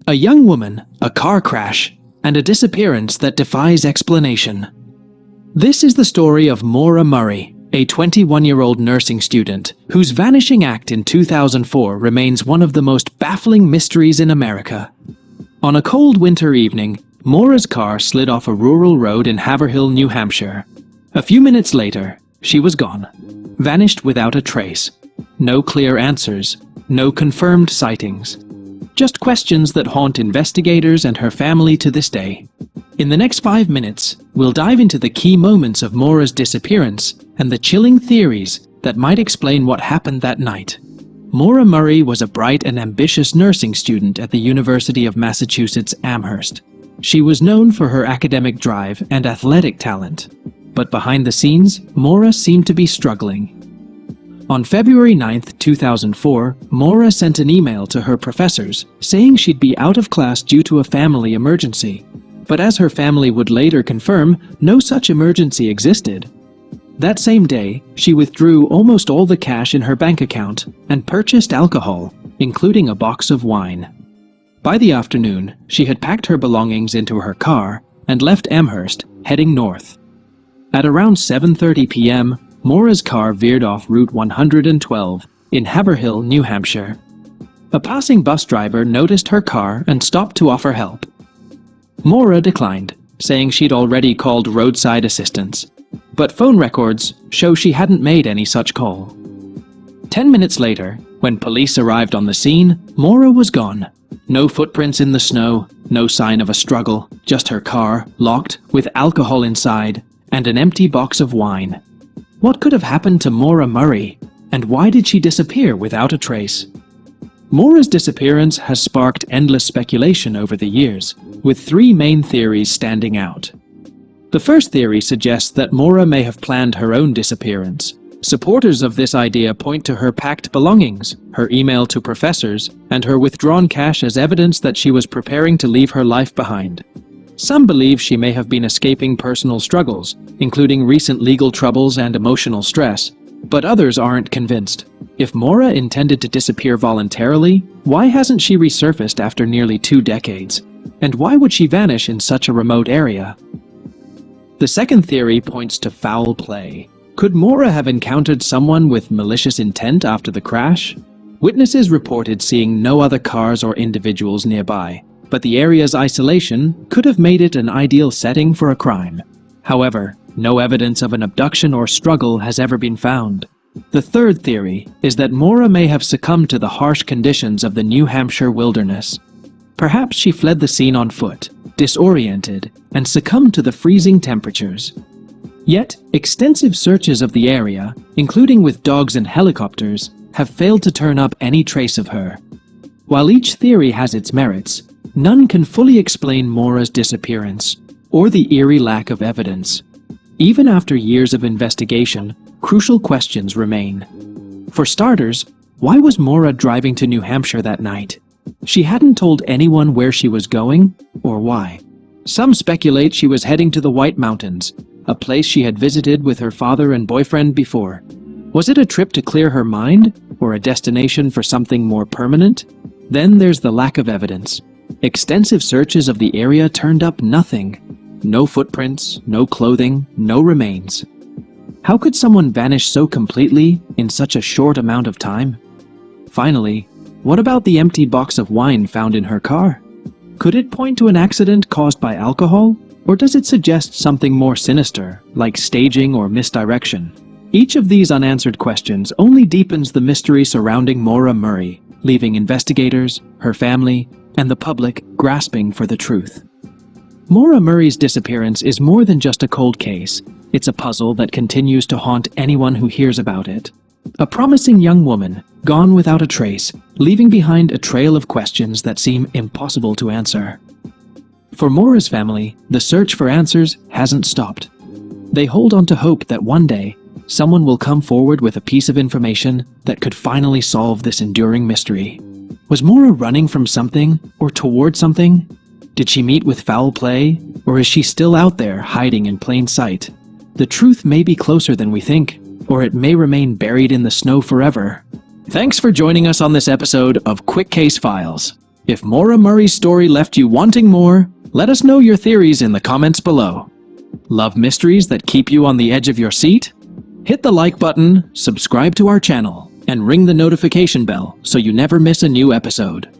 A young woman, a car crash, and a disappearance that defies explanation. This is the story of Maura Murray, a 21-year-old nursing student whose vanishing act in 2004 remains one of the most baffling mysteries in America. On a cold winter evening, Maura's car slid off a rural road in Haverhill, New Hampshire. A few minutes later, she was gone, vanished without a trace. No clear answers, no confirmed sightings. Just questions that haunt investigators and her family to this day. In the next 5 minutes, we'll dive into the key moments of Maura's disappearance and the chilling theories that might explain what happened that night. Maura Murray was a bright and ambitious nursing student at the University of Massachusetts Amherst. She was known for her academic drive and athletic talent. But behind the scenes, Maura seemed to be struggling. On February 9, 2004, Maura sent an email to her professors saying she'd be out of class due to a family emergency. But as her family would later confirm, no such emergency existed. That same day, she withdrew almost all the cash in her bank account and purchased alcohol, including a box of wine. By the afternoon, she had packed her belongings into her car and left Amherst, heading north. At around 7:30 p.m., Maura's car veered off Route 112 in Haverhill, New Hampshire. A passing bus driver noticed her car and stopped to offer help. Maura declined, saying she'd already called roadside assistance, but phone records show she hadn't made any such call. 10 minutes later, when police arrived on the scene, Maura was gone. No footprints in the snow, no sign of a struggle, just her car, locked, with alcohol inside, and an empty box of wine. What could have happened to Maura Murray, and why did she disappear without a trace? Maura's disappearance has sparked endless speculation over the years, with three main theories standing out. The first theory suggests that Maura may have planned her own disappearance. Supporters of this idea point to her packed belongings, her email to professors, and her withdrawn cash as evidence that she was preparing to leave her life behind. Some believe she may have been escaping personal struggles, including recent legal troubles and emotional stress, but others aren't convinced. If Maura intended to disappear voluntarily, why hasn't she resurfaced after nearly 2 decades? And why would she vanish in such a remote area? The second theory points to foul play. Could Maura have encountered someone with malicious intent after the crash? Witnesses reported seeing no other cars or individuals nearby, but the area's isolation could have made it an ideal setting for a crime. However, no evidence of an abduction or struggle has ever been found. The third theory is that Maura may have succumbed to the harsh conditions of the New Hampshire wilderness. Perhaps she fled the scene on foot, disoriented, and succumbed to the freezing temperatures. Yet, extensive searches of the area, including with dogs and helicopters, have failed to turn up any trace of her. While each theory has its merits, none can fully explain Maura's disappearance, or the eerie lack of evidence. Even after years of investigation, crucial questions remain. For starters, why was Maura driving to New Hampshire that night? She hadn't told anyone where she was going, or why. Some speculate she was heading to the White Mountains, a place she had visited with her father and boyfriend before. Was it a trip to clear her mind, or a destination for something more permanent? Then there's the lack of evidence. Extensive searches of the area turned up nothing. No footprints, no clothing, no remains. How could someone vanish so completely in such a short amount of time? Finally, what about the empty box of wine found in her car? Could it point to an accident caused by alcohol, or does it suggest something more sinister, like staging or misdirection? Each of these unanswered questions only deepens the mystery surrounding Maura Murray, leaving investigators, her family, and the public grasping for the truth. Maura Murray's disappearance is more than just a cold case. It's a puzzle that continues to haunt anyone who hears about it. A promising young woman, gone without a trace, leaving behind a trail of questions that seem impossible to answer. For Maura's family, the search for answers hasn't stopped. They hold on to hope that one day, someone will come forward with a piece of information that could finally solve this enduring mystery. Was Maura running from something, or toward something? Did she meet with foul play, or is she still out there hiding in plain sight? The truth may be closer than we think, or it may remain buried in the snow forever. Thanks for joining us on this episode of Quick Case Files. If Maura Murray's story left you wanting more, let us know your theories in the comments below. Love mysteries that keep you on the edge of your seat? Hit the like button, subscribe to our channel, and ring the notification bell so you never miss a new episode.